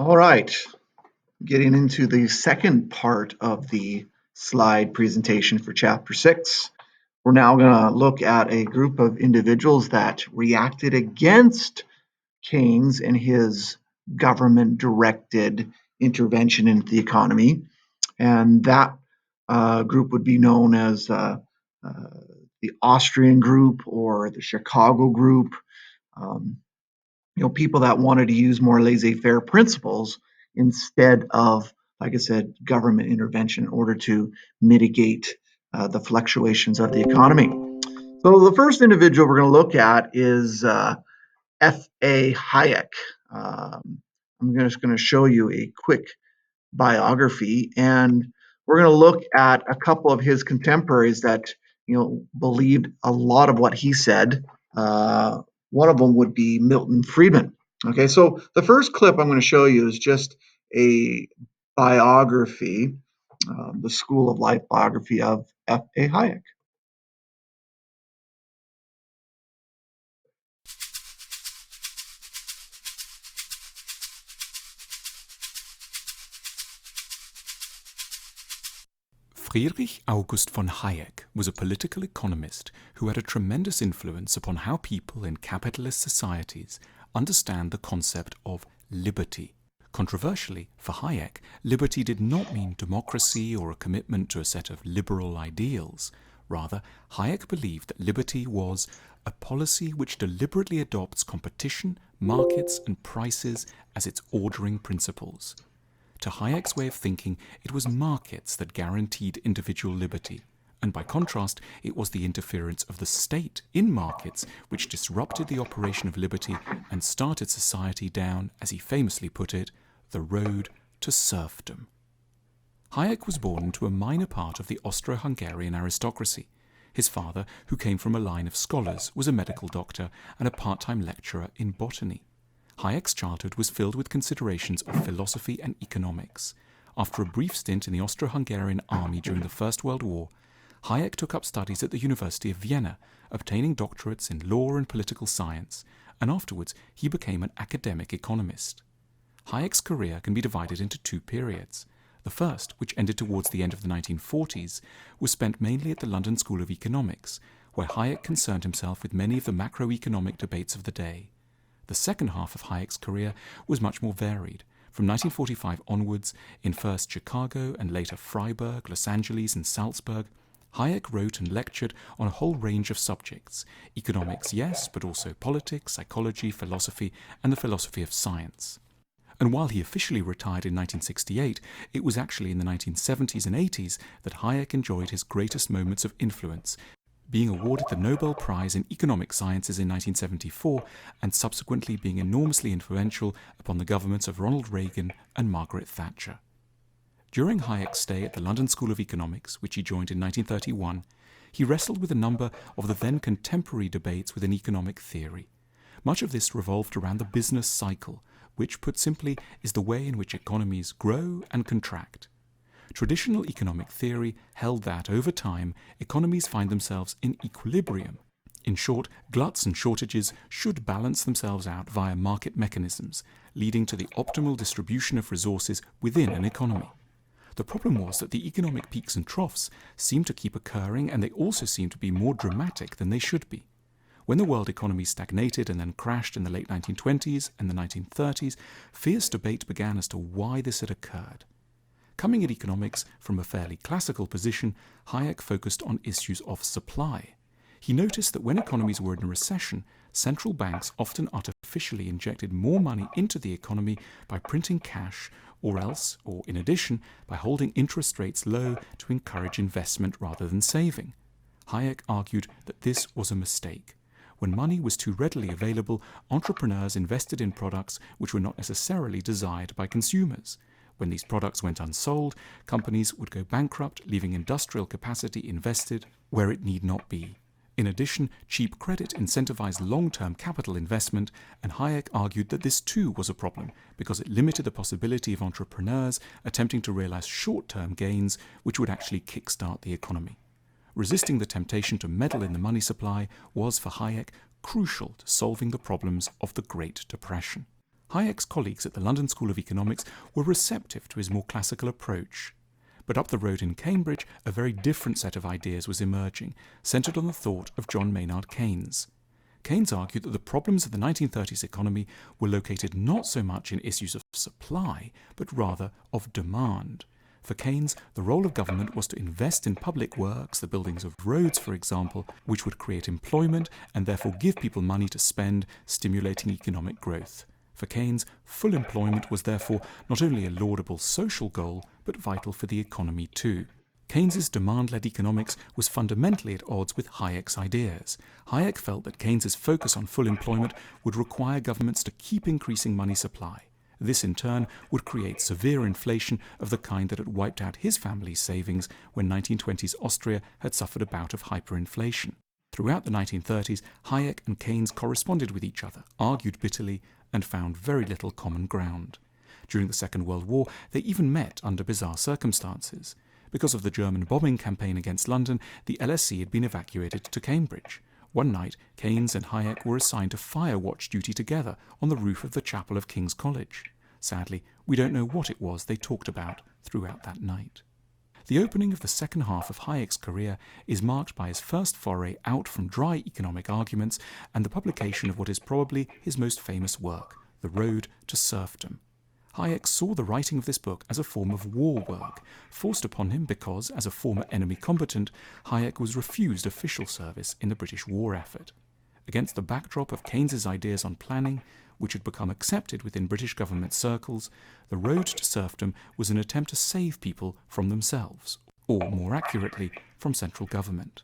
All right, getting into the second part of the slide presentation for chapter 6. We're now going to look at a group of individuals that reacted against Keynes and his government-directed intervention into the economy. And that group would be known as the Austrian group or the Chicago group. Um, people that wanted to use more laissez-faire principles instead of, like I said, government intervention in order to mitigate the fluctuations of the economy. So the first individual we're going to look at is F.A. Hayek. I'm just going to show you a quick biography, and we're going to look at a couple of his contemporaries that believed a lot of what he said. One of them would be Milton Friedman. Okay, so the first clip I'm going to show you is just a biography, the School of Life biography of F.A. Hayek. Friedrich August von Hayek was a political economist who had a tremendous influence upon how people in capitalist societies understand the concept of liberty. Controversially, for Hayek, liberty did not mean democracy or a commitment to a set of liberal ideals. Rather, Hayek believed that liberty was a policy which deliberately adopts competition, markets, and prices as its ordering principles. To Hayek's way of thinking, it was markets that guaranteed individual liberty, and by contrast, it was the interference of the state in markets which disrupted the operation of liberty and started society down, as he famously put it, the road to serfdom. Hayek was born into a minor part of the Austro-Hungarian aristocracy. His father, who came from a line of scholars, was a medical doctor and a part-time lecturer in botany. Hayek's childhood was filled with considerations of philosophy and economics. After a brief stint in the Austro-Hungarian army during the First World War, Hayek took up studies at the University of Vienna, obtaining doctorates in law and political science, and afterwards he became an academic economist. Hayek's career can be divided into two periods. The first, which ended towards the end of the 1940s, was spent mainly at the London School of Economics, where Hayek concerned himself with many of the macroeconomic debates of the day. The second half of Hayek's career was much more varied. From 1945 onwards, in first Chicago and later Freiburg, Los Angeles and Salzburg, Hayek wrote and lectured on a whole range of subjects. Economics, yes, but also politics, psychology, philosophy, and the philosophy of science. And while he officially retired in 1968, it was actually in the 1970s and 80s that Hayek enjoyed his greatest moments of influence, being awarded the Nobel Prize in Economic Sciences in 1974 and subsequently being enormously influential upon the governments of Ronald Reagan and Margaret Thatcher. During Hayek's stay at the London School of Economics, which he joined in 1931, he wrestled with a number of the then contemporary debates within economic theory. Much of this revolved around the business cycle, which, put simply, is the way in which economies grow and contract. Traditional economic theory held that, over time, economies find themselves in equilibrium. In short, gluts and shortages should balance themselves out via market mechanisms, leading to the optimal distribution of resources within an economy. The problem was that the economic peaks and troughs seemed to keep occurring, and they also seemed to be more dramatic than they should be. When the world economy stagnated and then crashed in the late 1920s and the 1930s, fierce debate began as to why this had occurred. Coming at economics from a fairly classical position, Hayek focused on issues of supply. He noticed that when economies were in a recession, central banks often artificially injected more money into the economy by printing cash, or else, or in addition, by holding interest rates low to encourage investment rather than saving. Hayek argued that this was a mistake. When money was too readily available, entrepreneurs invested in products which were not necessarily desired by consumers. When these products went unsold, companies would go bankrupt, leaving industrial capacity invested where it need not be. In addition, cheap credit incentivized long-term capital investment, and Hayek argued that this too was a problem because it limited the possibility of entrepreneurs attempting to realize short-term gains which would actually kickstart the economy. Resisting the temptation to meddle in the money supply was, for Hayek, crucial to solving the problems of the Great Depression. Hayek's colleagues at the London School of Economics were receptive to his more classical approach. But up the road in Cambridge, a very different set of ideas was emerging, centred on the thought of John Maynard Keynes. Keynes argued that the problems of the 1930s economy were located not so much in issues of supply, but rather of demand. For Keynes, the role of government was to invest in public works, the buildings of roads, for example, which would create employment and therefore give people money to spend, stimulating economic growth. For Keynes, full employment was therefore not only a laudable social goal, but vital for the economy too. Keynes's demand-led economics was fundamentally at odds with Hayek's ideas. Hayek felt that Keynes's focus on full employment would require governments to keep increasing money supply. This in turn would create severe inflation of the kind that had wiped out his family's savings when 1920s Austria had suffered a bout of hyperinflation. Throughout the 1930s, Hayek and Keynes corresponded with each other, argued bitterly, and found very little common ground. During the Second World War, they even met under bizarre circumstances. Because of the German bombing campaign against London, the LSE had been evacuated to Cambridge. One night, Keynes and Hayek were assigned to fire watch duty together on the roof of the chapel of King's College. Sadly, we don't know what it was they talked about throughout that night. The opening of the second half of Hayek's career is marked by his first foray out from dry economic arguments and the publication of what is probably his most famous work, The Road to Serfdom. Hayek saw the writing of this book as a form of war work, forced upon him because, as a former enemy combatant, Hayek was refused official service in the British war effort. Against the backdrop of Keynes's ideas on planning, which had become accepted within British government circles, The Road to Serfdom was an attempt to save people from themselves, or more accurately, from central government.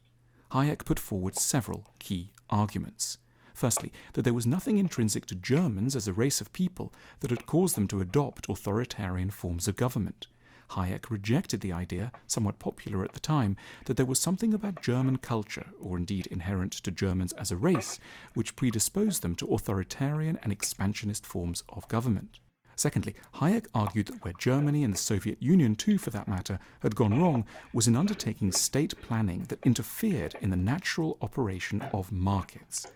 Hayek put forward several key arguments. Firstly, that there was nothing intrinsic to Germans as a race of people that had caused them to adopt authoritarian forms of government. Hayek rejected the idea, somewhat popular at the time, that there was something about German culture, or indeed inherent to Germans as a race, which predisposed them to authoritarian and expansionist forms of government. Secondly, Hayek argued that where Germany and the Soviet Union too, for that matter, had gone wrong was in undertaking state planning that interfered in the natural operation of markets.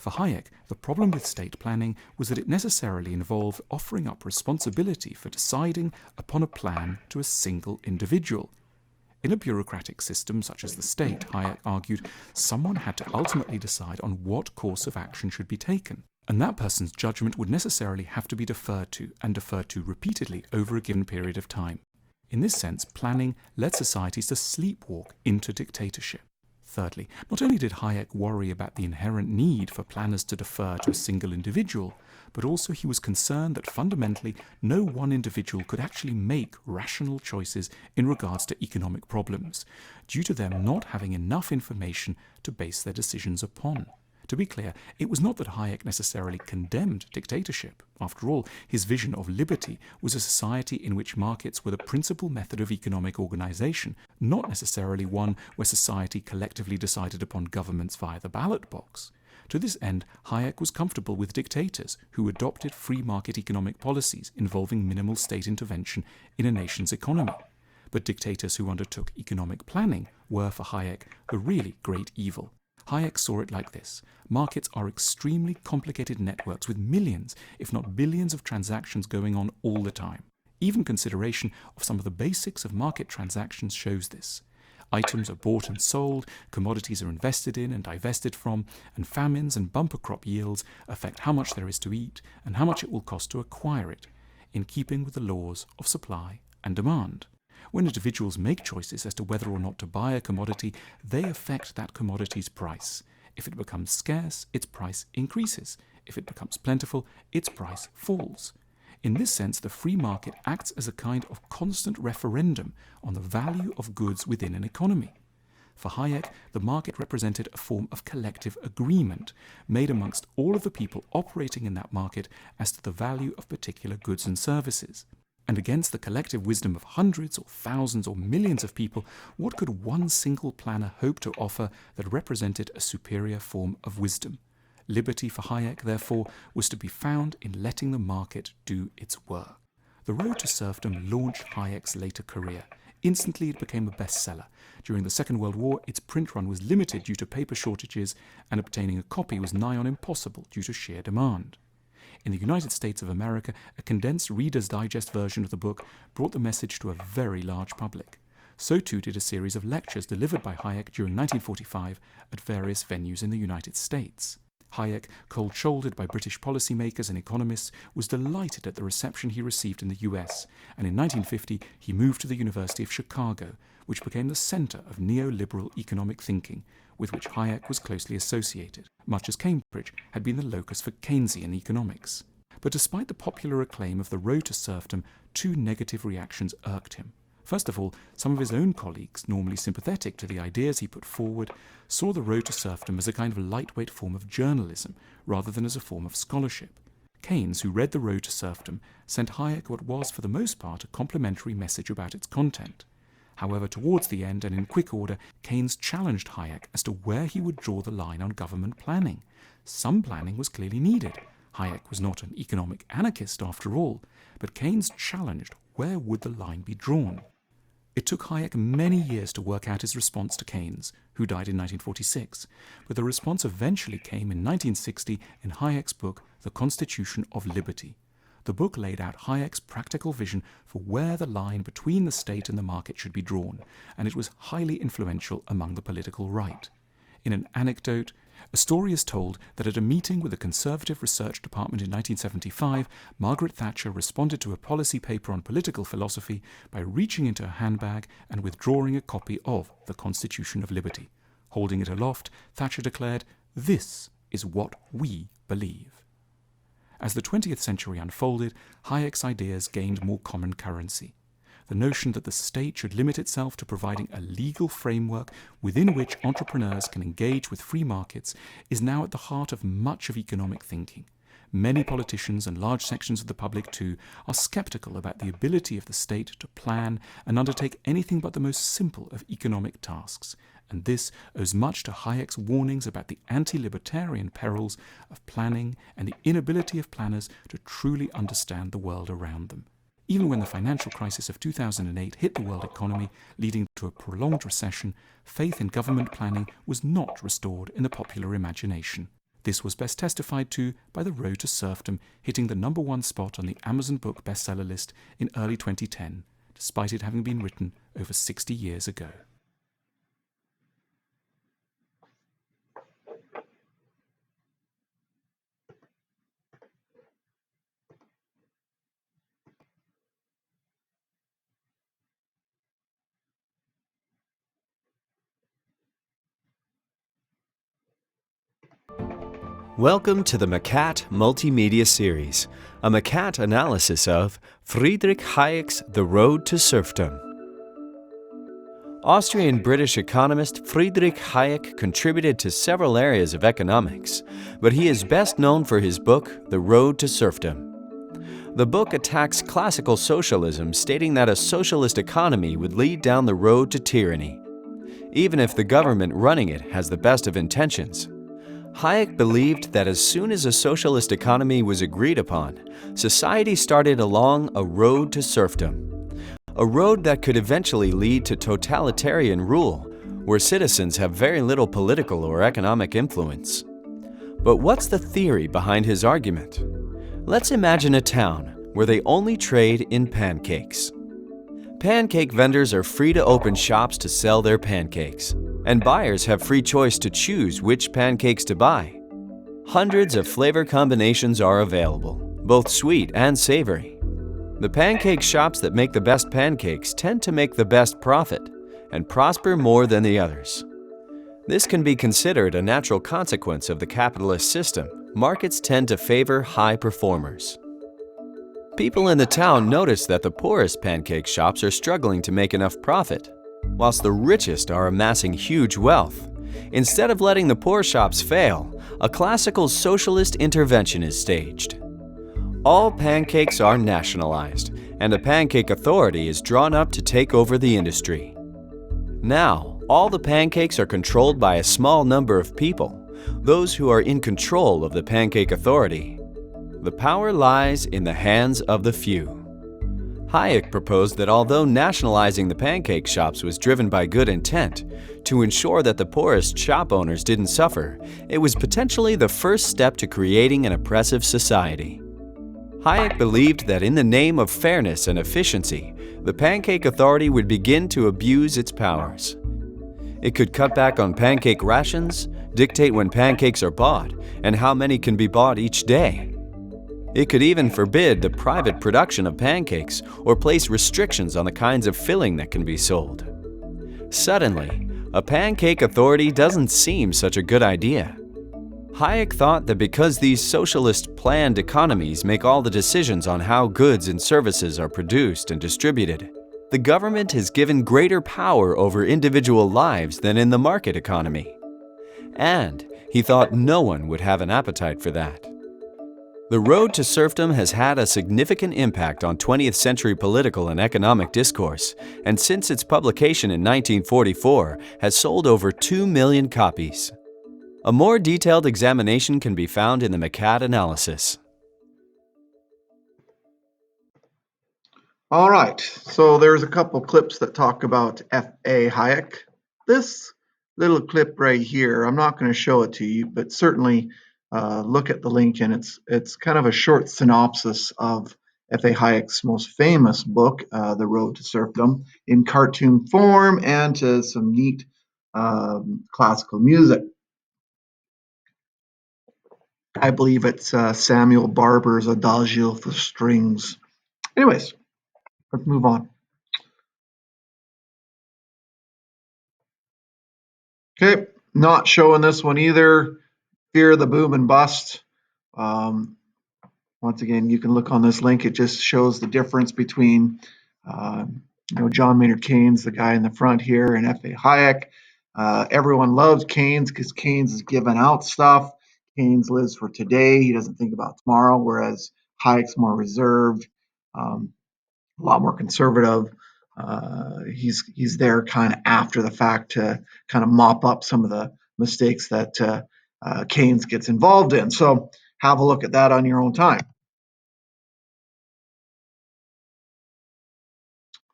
For Hayek, the problem with state planning was that it necessarily involved offering up responsibility for deciding upon a plan to a single individual. In a bureaucratic system such as the state, Hayek argued, someone had to ultimately decide on what course of action should be taken, and that person's judgment would necessarily have to be deferred to, and deferred to repeatedly over a given period of time. In this sense, planning led societies to sleepwalk into dictatorship. Thirdly, not only did Hayek worry about the inherent need for planners to defer to a single individual, but also he was concerned that fundamentally no one individual could actually make rational choices in regards to economic problems, due to them not having enough information to base their decisions upon. To be clear, it was not that Hayek necessarily condemned dictatorship. After all, his vision of liberty was a society in which markets were the principal method of economic organization, not necessarily one where society collectively decided upon governments via the ballot box. To this end, Hayek was comfortable with dictators who adopted free market economic policies involving minimal state intervention in a nation's economy. But dictators who undertook economic planning were, for Hayek, the really great evil. Hayek saw it like this. Markets are extremely complicated networks with millions, if not billions of transactions going on all the time. Even consideration of some of the basics of market transactions shows this. Items are bought and sold, commodities are invested in and divested from, and famines and bumper crop yields affect how much there is to eat and how much it will cost to acquire it, in keeping with the laws of supply and demand. When individuals make choices as to whether or not to buy a commodity, they affect that commodity's price. If it becomes scarce, its price increases. If it becomes plentiful, its price falls. In this sense, the free market acts as a kind of constant referendum on the value of goods within an economy. For Hayek, the market represented a form of collective agreement made amongst all of the people operating in that market as to the value of particular goods and services. And against the collective wisdom of hundreds or thousands or millions of people, what could one single planner hope to offer that represented a superior form of wisdom? Liberty for Hayek, therefore, was to be found in letting the market do its work. The Road to Serfdom launched Hayek's later career. Instantly it became a bestseller. During the Second World War, its print run was limited due to paper shortages, and obtaining a copy was nigh on impossible due to sheer demand. In the United States of America, a condensed Reader's Digest version of the book brought the message to a very large public. So too did a series of lectures delivered by Hayek during 1945 at various venues in the United States. Hayek, cold-shouldered by British policymakers and economists, was delighted at the reception he received in the US, and in 1950 he moved to the University of Chicago, which became the center of neoliberal economic thinking, with which Hayek was closely associated, much as Cambridge had been the locus for Keynesian economics. But despite the popular acclaim of The Road to Serfdom, two negative reactions irked him. First of all, some of his own colleagues, normally sympathetic to the ideas he put forward, saw The Road to Serfdom as a kind of lightweight form of journalism rather than as a form of scholarship. Keynes, who read The Road to Serfdom, sent Hayek what was, for the most part, a complimentary message about its content. However, towards the end and in quick order, Keynes challenged Hayek as to where he would draw the line on government planning. Some planning was clearly needed. Hayek was not an economic anarchist after all, but Keynes challenged where would the line be drawn. It took Hayek many years to work out his response to Keynes, who died in 1946, but the response eventually came in 1960 in Hayek's book, The Constitution of Liberty. The book laid out Hayek's practical vision for where the line between the state and the market should be drawn, and it was highly influential among the political right. In an anecdote, a story is told that at a meeting with the Conservative Research Department in 1975, Margaret Thatcher responded to a policy paper on political philosophy by reaching into a handbag and withdrawing a copy of The Constitution of Liberty. Holding it aloft, Thatcher declared, "This is what we believe." As the 20th century unfolded, Hayek's ideas gained more common currency. The notion that the state should limit itself to providing a legal framework within which entrepreneurs can engage with free markets is now at the heart of much of economic thinking. Many politicians and large sections of the public, too, are skeptical about the ability of the state to plan and undertake anything but the most simple of economic tasks, and this owes much to Hayek's warnings about the anti-libertarian perils of planning and the inability of planners to truly understand the world around them. Even when the financial crisis of 2008 hit the world economy, leading to a prolonged recession, faith in government planning was not restored in the popular imagination. This was best testified to by The Road to Serfdom hitting the #1 spot on the Amazon book bestseller list in early 2010, despite it having been written over 60 years ago. Welcome to the MACAT Multimedia Series, a MACAT analysis of Friedrich Hayek's The Road to Serfdom. Austrian-British economist Friedrich Hayek contributed to several areas of economics, but he is best known for his book, The Road to Serfdom. The book attacks classical socialism, stating that a socialist economy would lead down the road to tyranny, even if the government running it has the best of intentions. Hayek believed that as soon as a socialist economy was agreed upon, society started along a road to serfdom, a road that could eventually lead to totalitarian rule, where citizens have very little political or economic influence. But what's the theory behind his argument? Let's imagine a town where they only trade in pancakes. Pancake vendors are free to open shops to sell their pancakes, and buyers have free choice to choose which pancakes to buy. Hundreds of flavor combinations are available, both sweet and savory. The pancake shops that make the best pancakes tend to make the best profit and prosper more than the others. This can be considered a natural consequence of the capitalist system. Markets tend to favor high performers. People in the town notice that the poorest pancake shops are struggling to make enough profit, whilst the richest are amassing huge wealth. Instead of letting the poor shops fail, a classical socialist intervention is staged. All pancakes are nationalized, and a pancake authority is drawn up to take over the industry. Now, all the pancakes are controlled by a small number of people, those who are in control of the pancake authority. The power lies in the hands of the few. Hayek proposed that although nationalizing the pancake shops was driven by good intent, to ensure that the poorest shop owners didn't suffer, it was potentially the first step to creating an oppressive society. Hayek believed that in the name of fairness and efficiency, the Pancake Authority would begin to abuse its powers. It could cut back on pancake rations, dictate when pancakes are bought, and how many can be bought each day. It could even forbid the private production of pancakes or place restrictions on the kinds of filling that can be sold. Suddenly, a Pancake Authority doesn't seem such a good idea. Hayek thought that because these socialist planned economies make all the decisions on how goods and services are produced and distributed, the government is given greater power over individual lives than in the market economy. And he thought no one would have an appetite for that. The Road to Serfdom has had a significant impact on 20th century political and economic discourse, and since its publication in 1944 has sold over 2 million copies. A more detailed examination can be found in the McCad analysis. All right, so there's a couple clips that talk about F.A. Hayek. This little clip right here, I'm not going to show it to you, but certainly look at the link, and it's kind of a short synopsis of F.A. Hayek's most famous book, The Road to Serfdom, in cartoon form and to some neat classical music. I believe it's Samuel Barber's Adagio for Strings. Anyways, let's move on. Okay, not showing this one either. Fear the Boom and Bust. Once again, you can look on this link. It just shows the difference between John Maynard Keynes, the guy in the front here, and F.A. Hayek. Everyone loves Keynes because Keynes is giving out stuff. Keynes lives for today. He doesn't think about tomorrow, whereas Hayek's more reserved, a lot more conservative. He's there kind of after the fact to kind of mop up some of the mistakes that Keynes gets involved in. So have a look at that on your own time.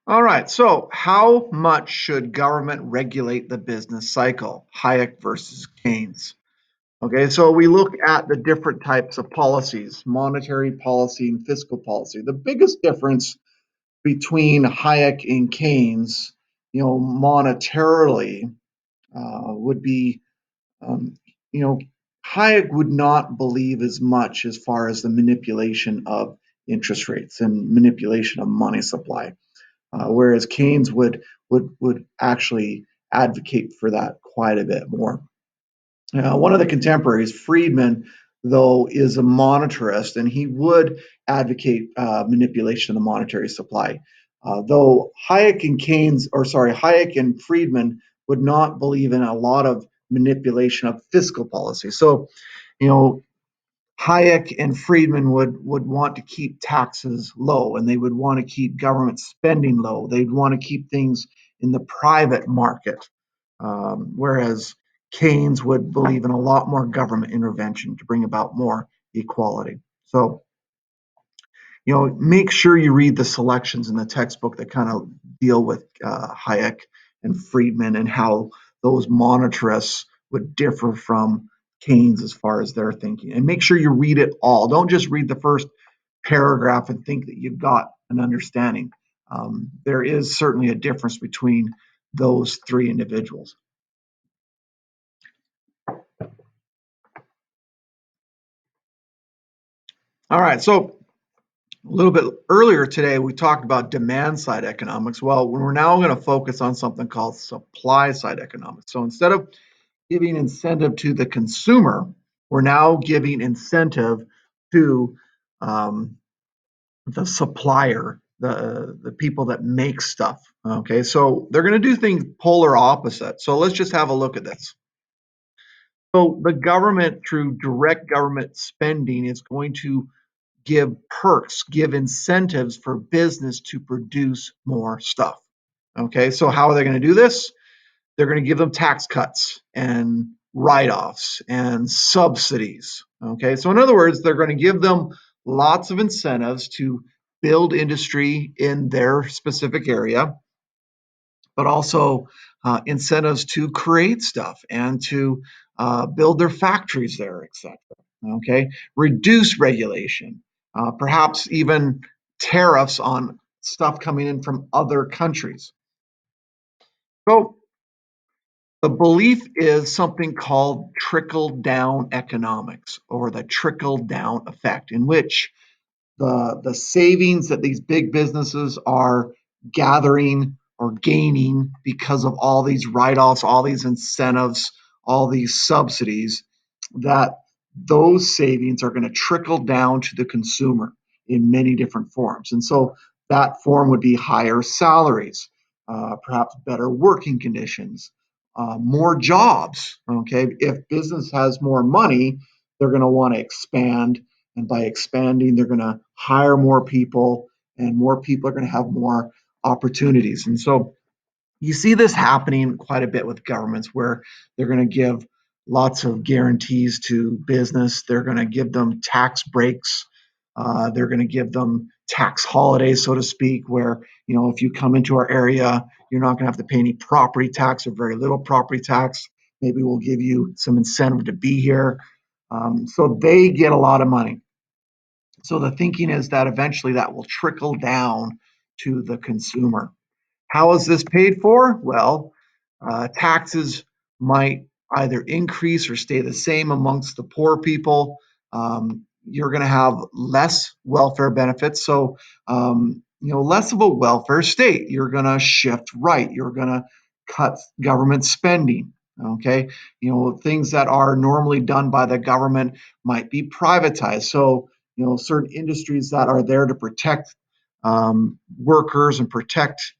All right, so how much should government regulate the business cycle? Hayek versus Keynes. Okay, so we look at the different types of policies, monetary policy and fiscal policy. The biggest difference between Hayek and Keynes, monetarily, would be, Hayek would not believe as much as far as the manipulation of interest rates and manipulation of money supply, whereas Keynes would actually advocate for that quite a bit more. One of the contemporaries, Friedman, though, is a monetarist, and he would advocate manipulation of the monetary supply. Though Hayek and Friedman would not believe in a lot of manipulation of fiscal policy. So, Hayek and Friedman would want to keep taxes low, and they would want to keep government spending low. They'd want to keep things in the private market, whereas Keynes would believe in a lot more government intervention to bring about more equality. So, make sure you read the selections in the textbook that kind of deal with Hayek and Friedman and how those monetarists would differ from Keynes as far as their thinking. And make sure you read it all. Don't just read the first paragraph and think that you've got an understanding. There is certainly a difference between those three individuals. All right, so a little bit earlier today, we talked about demand side economics. Well, we're now going to focus on something called supply side economics. So instead of giving incentive to the consumer, we're now giving incentive to the supplier, the people that make stuff. Okay, so they're going to do things polar opposite. So let's just have a look at this. So the government, through direct government spending, is going to give perks, give incentives for business to produce more stuff. Okay, so how are they going to do this? They're going to give them tax cuts and write-offs and subsidies. Okay, so in other words, they're going to give them lots of incentives to build industry in their specific area, but also incentives to create stuff and to build their factories there, etc. Okay, reduce regulation, perhaps even tariffs on stuff coming in from other countries. So the belief is something called trickle-down economics, or the trickle-down effect, in which the savings that these big businesses are gathering or gaining because of all these write-offs, all these incentives, all these subsidies, that those savings are going to trickle down to the consumer in many different forms. And so that form would be higher salaries, perhaps better working conditions, more jobs. Okay, if business has more money, they're going to want to expand, and by expanding, they're going to hire more people, and more people are going to have more opportunities. And so you see this happening quite a bit with governments, where they're going to give lots of guarantees to business. They're going to give them tax breaks. They're going to give them tax holidays, so to speak, where, if you come into our area, you're not going to have to pay any property tax or very little property tax. Maybe we'll give you some incentive to be here. So they get a lot of money. So the thinking is that eventually that will trickle down to the consumer. How is this paid for? Well, taxes might either increase or stay the same amongst the poor people. You're going to have less welfare benefits, so less of a welfare state. You're going to shift right. You're going to cut government spending. Okay, things that are normally done by the government might be privatized. So certain industries that are there to protect workers and protect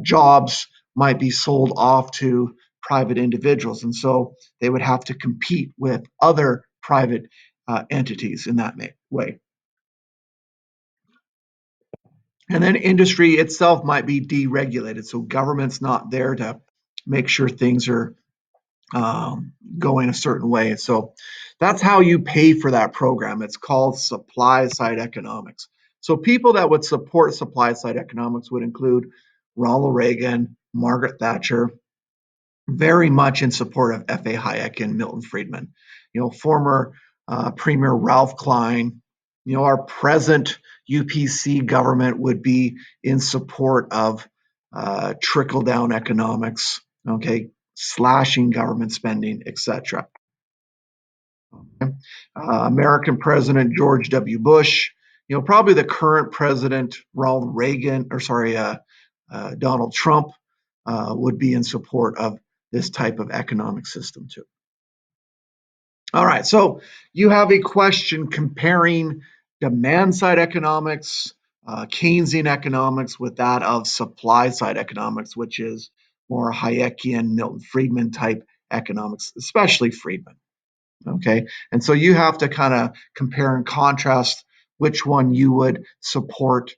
jobs might be sold off to private individuals. And so they would have to compete with other private entities in that way. And then industry itself might be deregulated. So government's not there to make sure things are going a certain way. So that's how you pay for that program. It's called supply side economics. So people that would support supply side economics would include Ronald Reagan, Margaret Thatcher, very much in support of F.A. Hayek and Milton Friedman. Former Premier Ralph Klein. Our present UPC government would be in support of trickle-down economics, okay, slashing government spending, etc. American President George W. Bush, probably the current president Ronald Reagan, Donald Trump would be in support of this type of economic system too. All right, so you have a question comparing demand side economics, Keynesian economics, with that of supply side economics, which is more Hayekian, Milton Friedman type economics, especially Friedman. Okay, and so you have to kind of compare and contrast which one you would support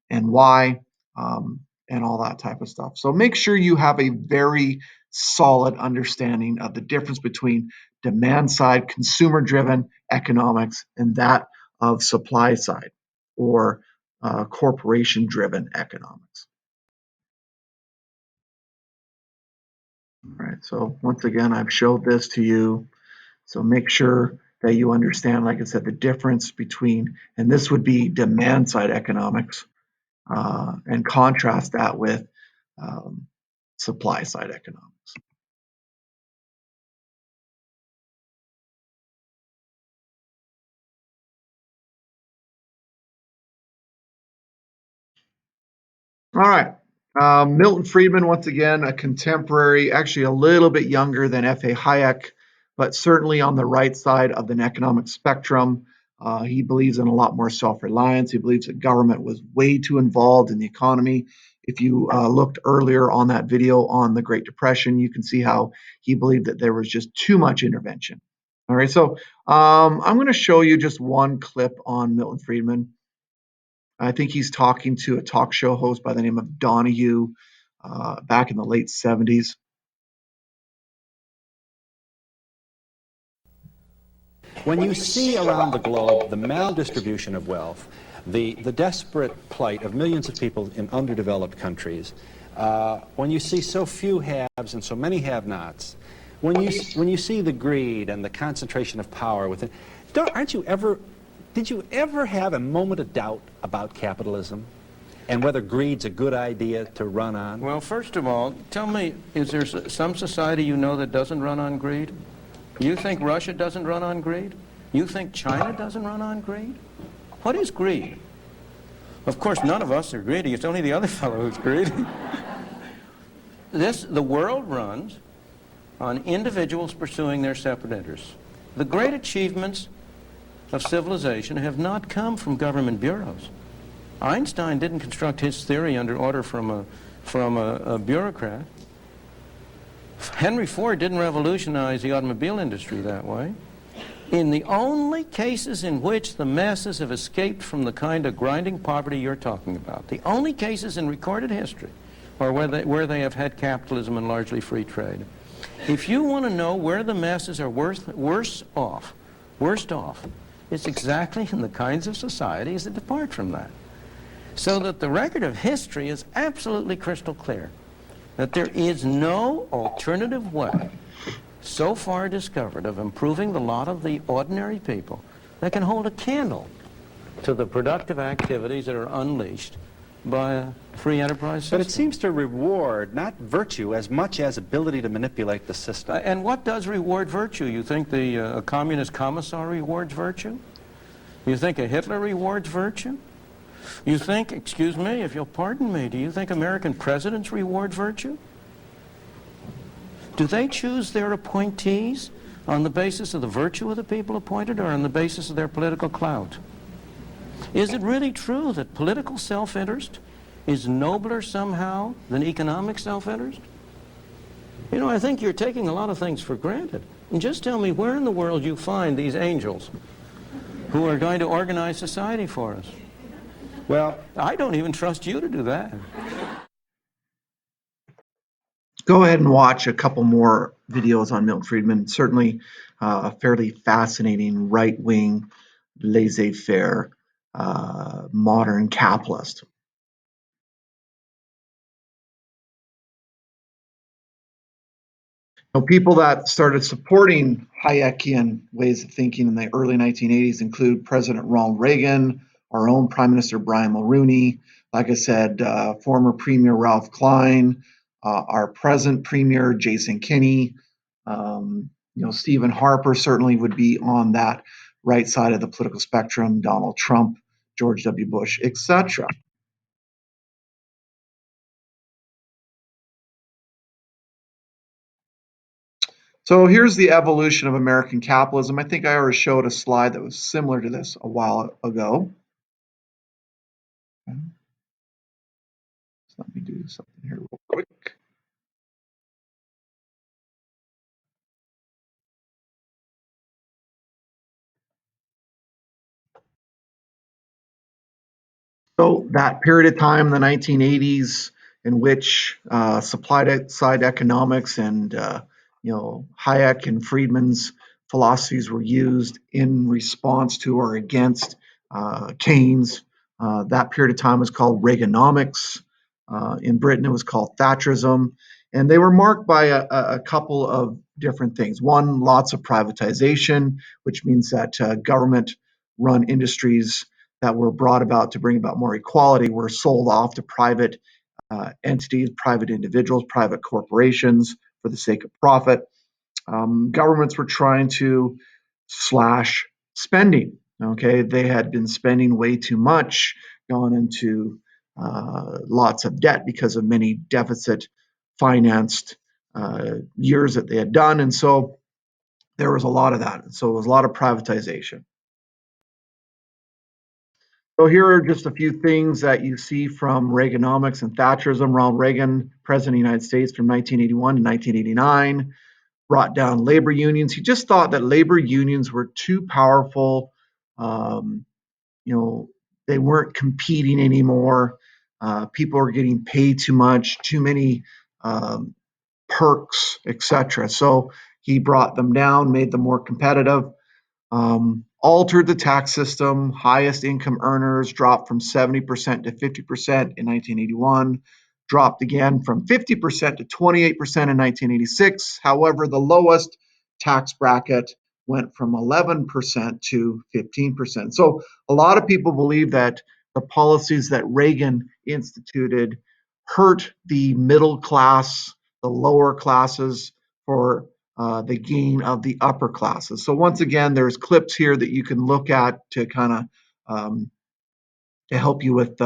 and why, and all that type of stuff. So make sure you have a very solid understanding of the difference between demand side, consumer driven economics, and that of supply side or corporation driven economics. All right, so once again, I've showed this to you. So make sure that you understand, like I said, the difference between, and this would be demand side economics, and contrast that with supply side economics. All right. Milton Friedman, once again, a contemporary, actually a little bit younger than F.A. Hayek, but certainly on the right side of the economic spectrum. He believes in a lot more self-reliance. He believes that government was way too involved in the economy. If you looked earlier on that video on the Great Depression, you can see how he believed that there was just too much intervention. All right, so I'm going to show you just one clip on Milton Friedman. I think he's talking to a talk show host by the name of Donahue back in the late 70s. When you see around the globe the maldistribution of wealth, the desperate plight of millions of people in underdeveloped countries, when you see so few haves and so many have-nots, when you see the greed and the concentration of power within, aren't you ever Did you ever have a moment of doubt about capitalism and whether greed's a good idea to run on? Well, first of all, tell me, is there some society you know that doesn't run on greed? You think Russia doesn't run on greed? You think China doesn't run on greed? What is greed? Of course, none of us are greedy. It's only the other fellow who's greedy. The world runs on individuals pursuing their separate interests. The great achievements of civilization have not come from government bureaus. Einstein didn't construct his theory under order from a bureaucrat. Henry Ford didn't revolutionize the automobile industry that way. In the only cases in which the masses have escaped from the kind of grinding poverty you're talking about, the only cases in recorded history are where they have had capitalism and largely free trade. If you want to know where the masses are worst off, it's exactly in the kinds of societies that depart from that. So that the record of history is absolutely crystal clear that there is no alternative way so far discovered of improving the lot of the ordinary people that can hold a candle to the productive activities that are unleashed by a free enterprise system. But it seems to reward not virtue as much as ability to manipulate the system. And what does reward virtue? You think a communist commissar rewards virtue? You think a Hitler rewards virtue? You think, excuse me, if you'll pardon me, do you think American presidents reward virtue? Do they choose their appointees on the basis of the virtue of the people appointed or on the basis of their political clout? Is it really true that political self-interest is nobler somehow than economic self-interest? You know, I think you're taking a lot of things for granted. And just tell me where in the world you find these angels who are going to organize society for us. Well, I don't even trust you to do that. Go ahead and watch a couple more videos on Milton Friedman. Certainly a fairly fascinating right-wing, laissez-faire, modern capitalist. Now, people that started supporting Hayekian ways of thinking in the early 1980s include President Ronald Reagan, our own Prime Minister Brian Mulroney, like I said, former Premier Ralph Klein, our present Premier Jason Kenney, Stephen Harper certainly would be on that right side of the political spectrum, Donald Trump, George W. Bush, etc. So here's the evolution of American capitalism. I think I already showed a slide that was similar to this a while ago. Okay. So let me do something here real quick. So that period of time, the 1980s, in which supply side economics and Hayek and Friedman's philosophies were used in response to or against Keynes. That period of time was called Reaganomics. In Britain, it was called Thatcherism. And they were marked by a couple of different things. One, lots of privatization, which means that government-run industries that were brought about to bring about more equality were sold off to private entities, private individuals, private corporations for the sake of profit. Governments were trying to slash spending. Okay, they had been spending way too much, gone into lots of debt because of many deficit financed years that they had done. And so there was a lot of that. And so it was a lot of privatization. So here are just a few things that you see from Reaganomics and Thatcherism. Ronald Reagan, President of the United States from 1981 to 1989, brought down labor unions. He just thought that labor unions were too powerful. They weren't competing anymore. People were getting paid too much, too many perks, etc. So he brought them down, made them more competitive. Altered the tax system. Highest income earners dropped from 70% to 50% in 1981, dropped again from 50% to 28% in 1986. However, the lowest tax bracket went from 11% to 15%. So a lot of people believe that the policies that Reagan instituted hurt the middle class, the lower classes, for the gain of the upper classes. So once again, there's clips here that you can look at to kind of to help you with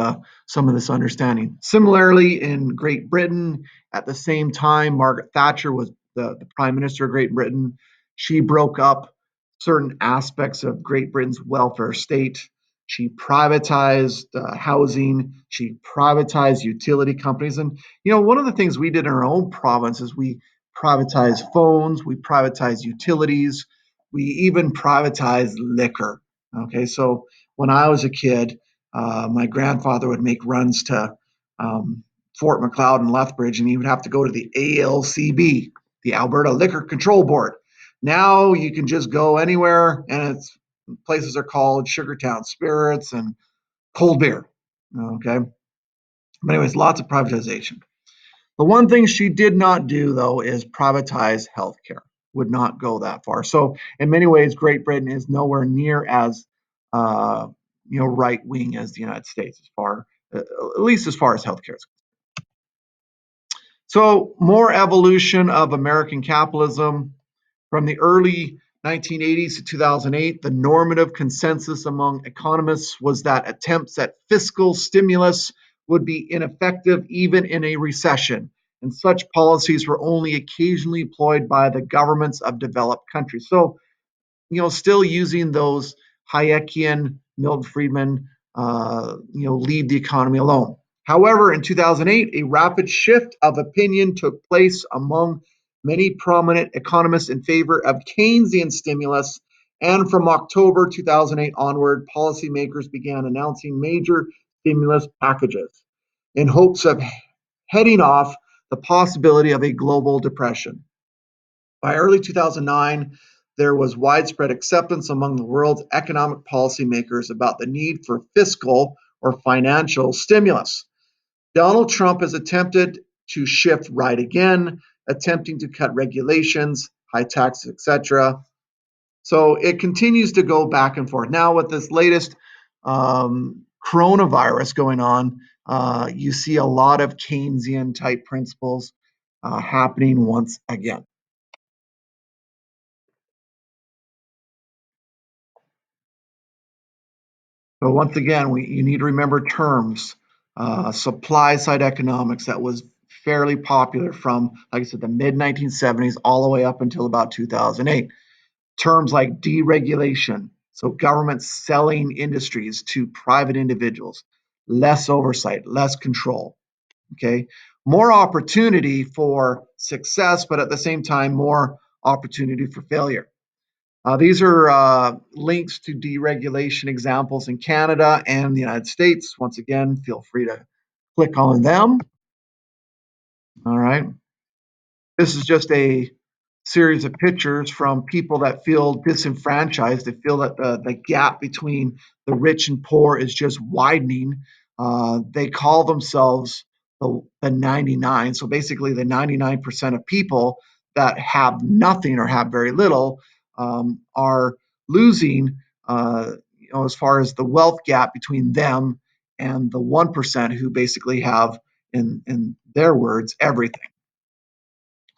some of this understanding. Similarly, in Great Britain, at the same time, Margaret Thatcher was the Prime Minister of Great Britain. She broke up certain aspects of Great Britain's welfare state. She privatized housing. She privatized utility companies. And, one of the things we did in our own province is we privatized phones, we privatized utilities, we even privatized liquor. Okay, so when I was a kid, my grandfather would make runs to Fort Macleod and Lethbridge, and he would have to go to the ALCB, the Alberta Liquor Control Board. Now you can just go anywhere, and places are called Sugartown Spirits and Cold Beer. Okay. But anyways, lots of privatization. The one thing she did not do, though, is privatize healthcare. Would not go that far. So in many ways, Great Britain is nowhere near as right wing as the United States, at least as far as healthcare is. So more evolution of American capitalism. From the early 1980s to 2008, the normative consensus among economists was that attempts at fiscal stimulus would be ineffective even in a recession, and such policies were only occasionally employed by the governments of developed countries. So, still using those Hayekian, Milton Friedman, lead the economy alone. However, in 2008, a rapid shift of opinion took place among many prominent economists in favor of Keynesian stimulus, and from October 2008 onward, policymakers began announcing major stimulus packages in hopes of heading off the possibility of a global depression. By early 2009, there was widespread acceptance among the world's economic policymakers about the need for fiscal or financial stimulus. Donald Trump has attempted to shift right again, attempting to cut regulations, high taxes, etc. So it continues to go back and forth. Now, with this latest coronavirus going on, you see a lot of Keynesian type principles happening once again. So once again, you need to remember terms. Supply side economics, that was fairly popular from, like I said, the mid 1970s all the way up until about 2008. Terms like deregulation, so government selling industries to private individuals, less oversight, less control. Okay, more opportunity for success, but at the same time, more opportunity for failure. These are links to deregulation examples in Canada and the United States. Once again, feel free to click on them. All right. This is just a series of pictures from people that feel disenfranchised. They feel that the gap between the rich and poor is just widening. They call themselves the 99. So basically, the 99% of people that have nothing or have very little are losing, as far as the wealth gap between them and the 1% who basically have, in their words, everything.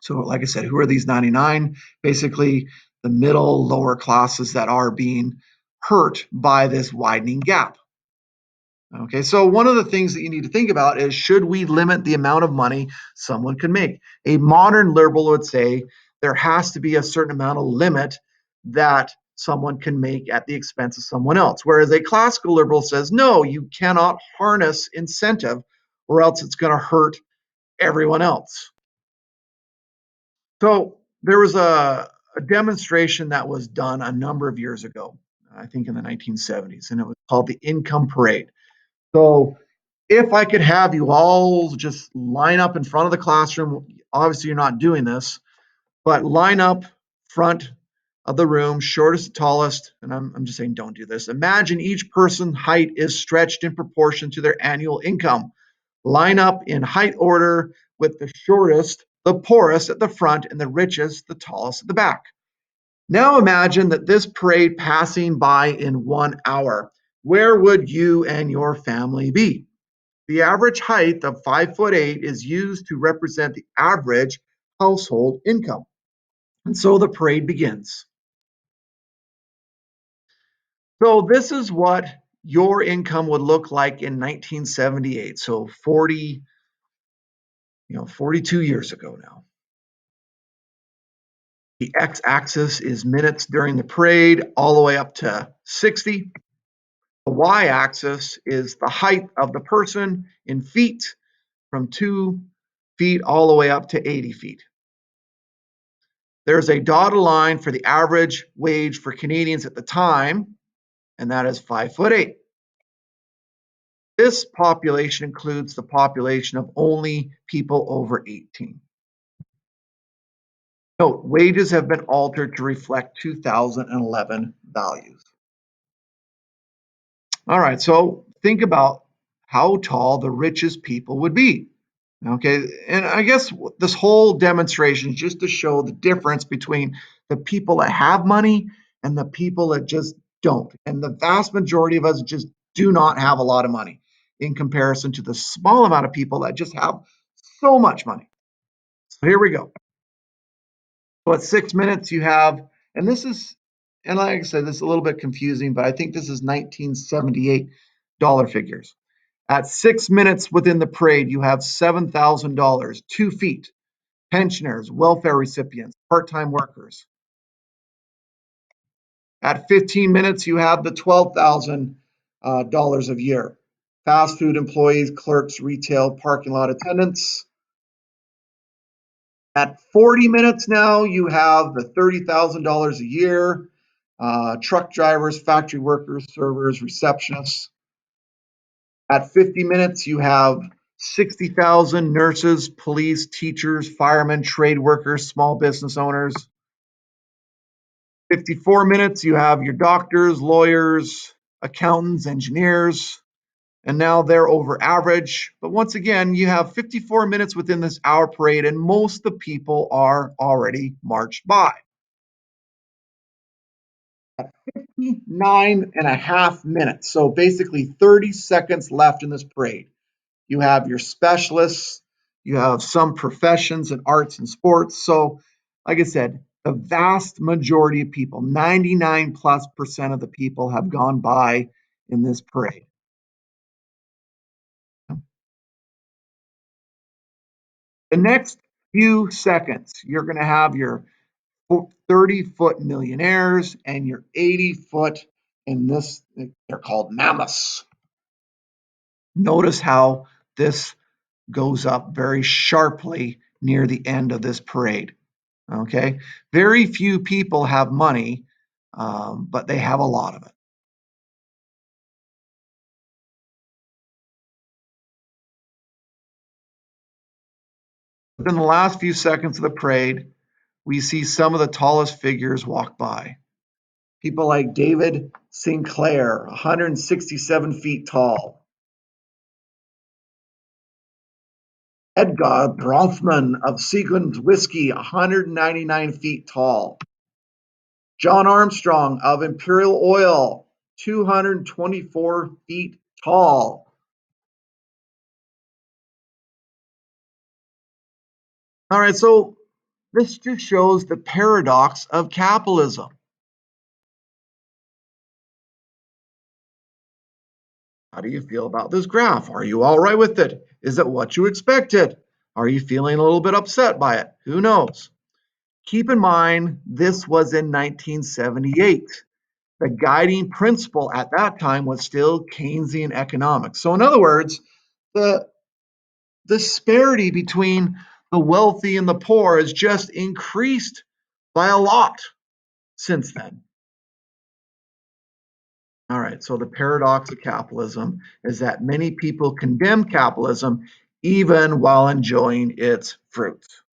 So, like I said, who are these 99? Basically, the middle, lower classes that are being hurt by this widening gap. Okay, so one of the things that you need to think about is, should we limit the amount of money someone can make? A modern liberal would say there has to be a certain amount of limit that someone can make at the expense of someone else. Whereas a classical liberal says, no, you cannot harness incentive or else it's going to hurt everyone else. So there was a demonstration that was done a number of years ago, I think in the 1970s, and it was called the Income Parade. So if I could have you all just line up in front of the classroom, obviously you're not doing this, but line up front of the room, shortest to tallest, and I'm just saying don't do this. Imagine each person's height is stretched in proportion to their annual income. Line up in height order with the shortest, the poorest at the front, and the richest, the tallest at the back. Now imagine that this parade passing by in 1 hour. Where would you and your family be? The average height of 5'8" is used to represent the average household income. And so the parade begins. So this is what your income would look like in 1978. So 42 years ago now. The x-axis is minutes during the parade, all the way up to 60. The y-axis is the height of the person in feet, from 2 feet all the way up to 80 feet. There's a dotted line for the average wage for Canadians at the time, and that is 5'8". This population includes the population of only people over 18. Note, wages have been altered to reflect 2011 values. All right, so think about how tall the richest people would be. Okay, and I guess this whole demonstration is just to show the difference between the people that have money and the people that just don't. And the vast majority of us just do not have a lot of money in comparison to the small amount of people that just have so much money. So here we go. So at 6 minutes you have, and this is, and like I said, this is a little bit confusing, but I think this is 1978 dollar figures. At 6 minutes within the parade, you have $7,000, 2 feet, pensioners, welfare recipients, part-time workers. At 15 minutes, you have the $12,000 a year, fast food employees, clerks, retail, parking lot attendants. At 40 minutes now, you have the $30,000 a year, truck drivers, factory workers, servers, receptionists. At 50 minutes, you have 60,000 nurses, police, teachers, firemen, trade workers, small business owners. 54 minutes, you have your doctors, lawyers, accountants, engineers, and now they're over average. But once again, you have 54 minutes within this hour parade, and most of the people are already marched by. 9.5 minutes. So basically 30 seconds left in this parade. You have your specialists, you have some professions in arts and sports. So, like I said, the vast majority of people, 99+% of the people have gone by in this parade. The next few seconds, you're going to have your 30-foot millionaires and your 80-foot, in this, they're called mammoths. Notice how this goes up very sharply near the end of this parade. Okay, very few people have money, but they have a lot of it. Within the last few seconds of the parade, we see some of the tallest figures walk by. People like David Sinclair, 167 feet tall. Edgar Bronfman of Seagram's Whiskey, 199 feet tall. John Armstrong of Imperial Oil, 224 feet tall. All right, so this just shows the paradox of capitalism. How do you feel about this graph? Are you all right with it? Is it what you expected? Are you feeling a little bit upset by it? Who knows? Keep in mind, this was in 1978. The guiding principle at that time was still Keynesian economics. So in other words, the disparity between the wealthy and the poor has just increased by a lot since then. All right, so the paradox of capitalism is that many people condemn capitalism even while enjoying its fruits.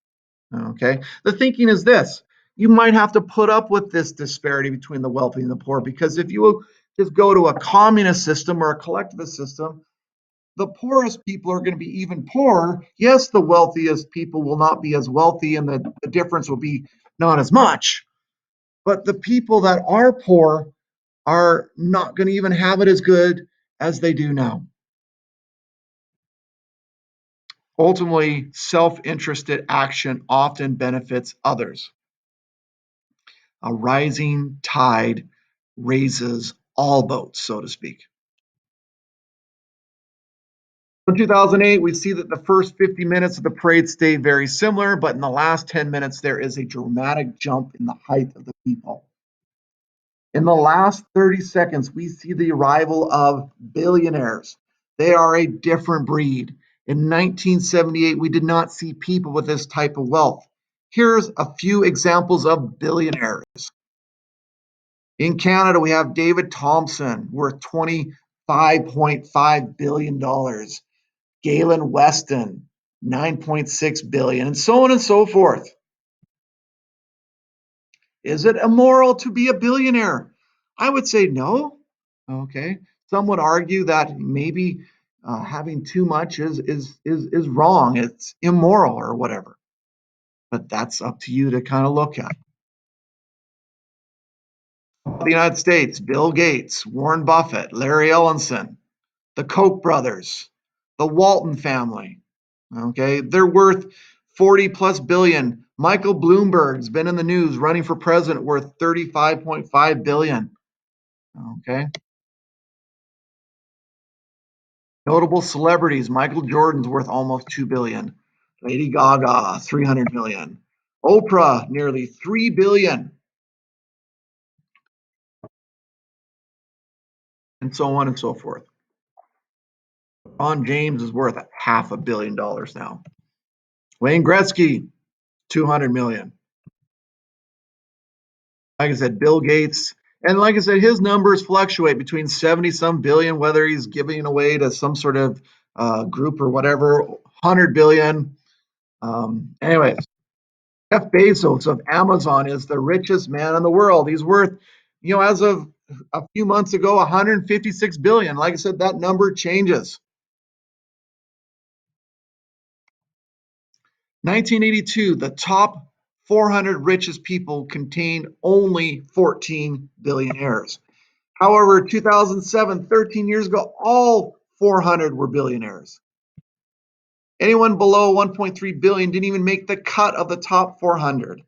Okay, the thinking is this: you might have to put up with this disparity between the wealthy and the poor, because if you just go to a communist system or a collectivist system, the poorest people are going to be even poorer. Yes, the wealthiest people will not be as wealthy, and the difference will be not as much. but the people that are poor are not going to even have it as good as they do now. Ultimately, self-interested action often benefits others. A rising tide raises all boats, so to speak. In 2008, we see that the first 50 minutes of the parade stay very similar, but in the last 10 minutes, there is a dramatic jump in the height of the people. In the last 30 seconds, we see the arrival of billionaires. They are a different breed. In 1978, we did not see people with this type of wealth. Here's a few examples of billionaires. In Canada, we have David Thompson, worth $25.5 billion. Galen Weston, $9.6 billion, and so on and so forth. Is it immoral to be a billionaire? I would say no. Okay. Some would argue that maybe having too much is wrong. It's immoral or whatever. But that's up to you to kind of look at. The United States, Bill Gates, Warren Buffett, Larry Ellison, the Koch brothers, the Walton family. Okay, they're worth 40 plus billion. Michael Bloomberg's been in the news running for president, worth 35.5 billion. Okay. Notable celebrities, Michael Jordan's worth almost 2 billion. Lady Gaga, 300 million. Oprah, nearly 3 billion. And so on and so forth. Ron James is worth $500 million now. Wayne Gretzky, 200 million. Like I said, Bill Gates, and like I said, his numbers fluctuate between 70 some billion, whether he's giving away to some sort of group or whatever, 100 billion. Anyways, Jeff Bezos of Amazon is the richest man in the world. He's worth, as of a few months ago, 156 billion. Like I said, that number changes. 1982, the top 400 richest people contained only 14 billionaires. However, 2007, 13 years ago, all 400 were billionaires. Anyone below 1.3 billion didn't even make the cut of the top 400.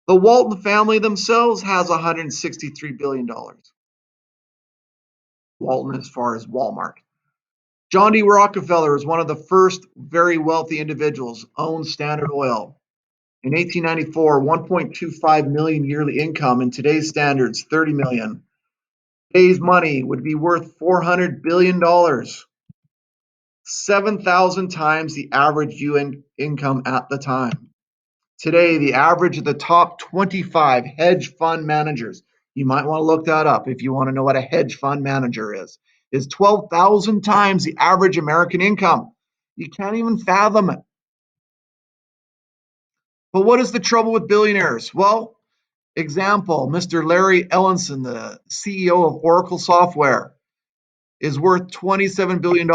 The Walton family themselves has $163 billion. Walton as far as Walmart. John D. Rockefeller is one of the first very wealthy individuals, owned Standard Oil. In 1894, 1.25 million yearly income. In today's standards, 30 million. Today's money would be worth $400 billion. 7,000 times the average UN income at the time. Today, the average of the top 25 hedge fund managers, you might want to look that up if you want to know what a hedge fund manager is 12,000 times the average American income. You can't even fathom it. But what is the trouble with billionaires? Well, example, Mr. Larry Ellison, the CEO of Oracle Software, is worth $27 billion.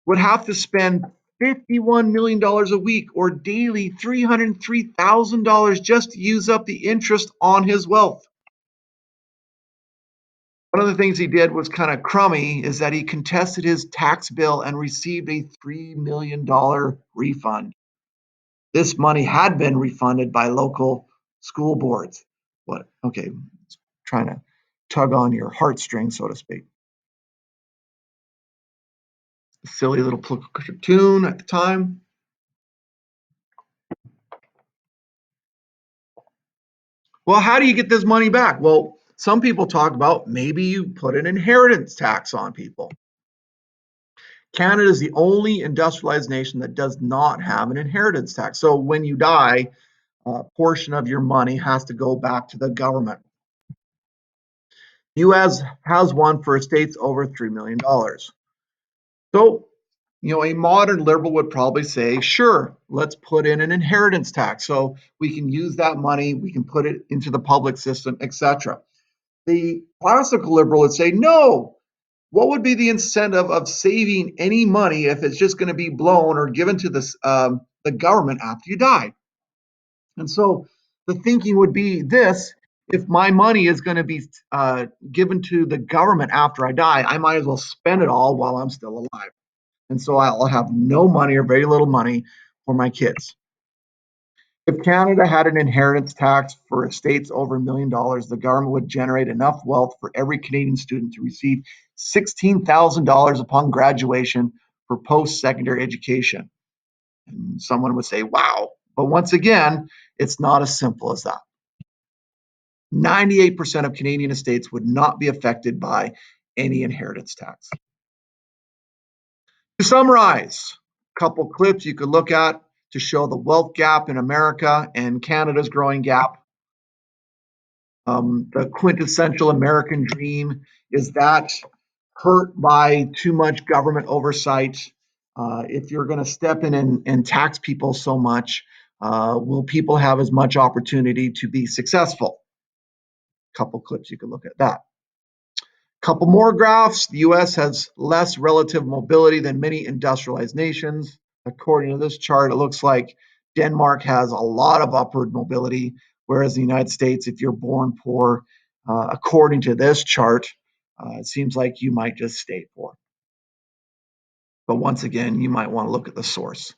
Would have to spend $51 million a week or daily $303,000 just to use up the interest on his wealth. One of the things he did was kind of crummy is that he contested his tax bill and received a $3 million refund. This money had been refunded by local school boards. What? Okay, trying to tug on your heartstrings, so to speak. Silly little cartoon at the time. Well, how do you get this money back? Well, some people talk about maybe you put an inheritance tax on people. Canada is the only industrialized nation that does not have an inheritance tax. So when you die, a portion of your money has to go back to the government. US has one for estates over $3 million. So, a modern liberal would probably say, sure, let's put in an inheritance tax so we can use that money, we can put it into the public system, etc. The classical liberal would say, no, what would be the incentive of saving any money if it's just going to be blown or given to the government after you die? And so the thinking would be this: if my money is going to be given to the government after I die, I might as well spend it all while I'm still alive. And so I'll have no money or very little money for my kids. If Canada had an inheritance tax for estates over $1 million, the government would generate enough wealth for every Canadian student to receive $16,000 upon graduation for post-secondary education. And someone would say, wow. But once again, it's not as simple as that. 98% of Canadian estates would not be affected by any inheritance tax. To summarize, a couple clips you could look at to show the wealth gap in America and Canada's growing gap. The quintessential American dream is that hurt by too much government oversight. If you're going to step in and tax people so much, will people have as much opportunity to be successful? Couple clips you could look at that. Couple more graphs. The US has less relative mobility than many industrialized nations. According to this chart, it looks like Denmark has a lot of upward mobility, whereas the United States, if you're born poor, according to this chart, it seems like you might just stay poor. But once again, you might want to look at the source.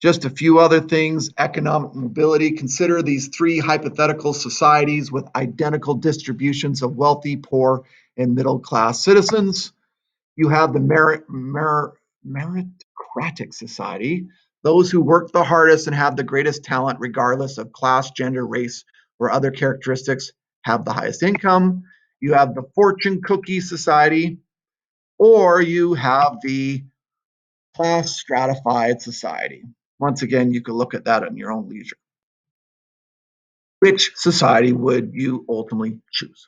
Just a few other things: economic mobility. Consider these three hypothetical societies with identical distributions of wealthy, poor, and middle-class citizens. You have the meritocratic society, those who work the hardest and have the greatest talent regardless of class, gender, race, or other characteristics have the highest income. You have the fortune cookie society, or you have the class stratified society. Once again, you could look at that at your own leisure. Which society would you ultimately choose?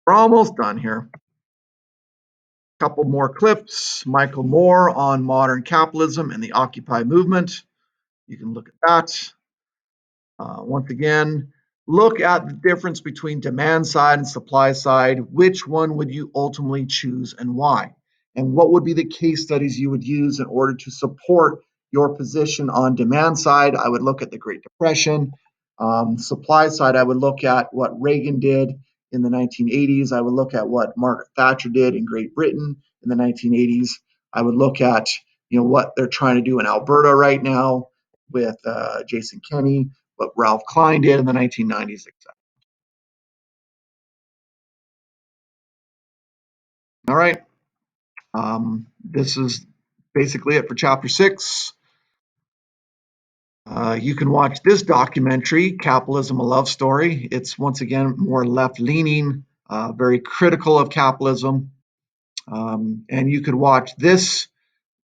We're almost done here. Couple more clips. Michael Moore on modern capitalism and the Occupy movement. You can look at that. Once again, look at the difference between demand side and supply side. Which one would you ultimately choose and why? And what would be the case studies you would use in order to support your position on demand side? I would look at the Great Depression. Supply side, I would look at what Reagan did in the 1980s. I would look at what Margaret Thatcher did in Great Britain in the 1980s. I would look at what they're trying to do in Alberta right now with Jason Kenney, what Ralph Klein did in the 1990s, etc. All right. This is basically it for chapter 6. You can watch this documentary, Capitalism: A Love Story. It's once again more left-leaning, very critical of capitalism. And you could watch this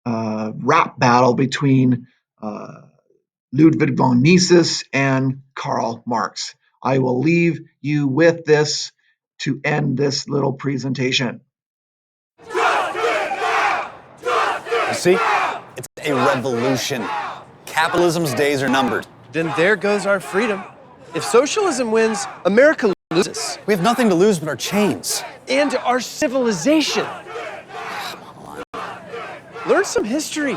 rap battle between Ludwig von Mises and Karl Marx. I will leave you with this to end this little presentation. You see, it's a revolution. Capitalism's days are numbered. Then there goes our freedom. If socialism wins, America loses. We have nothing to lose but our chains. And our civilization. Learn some history.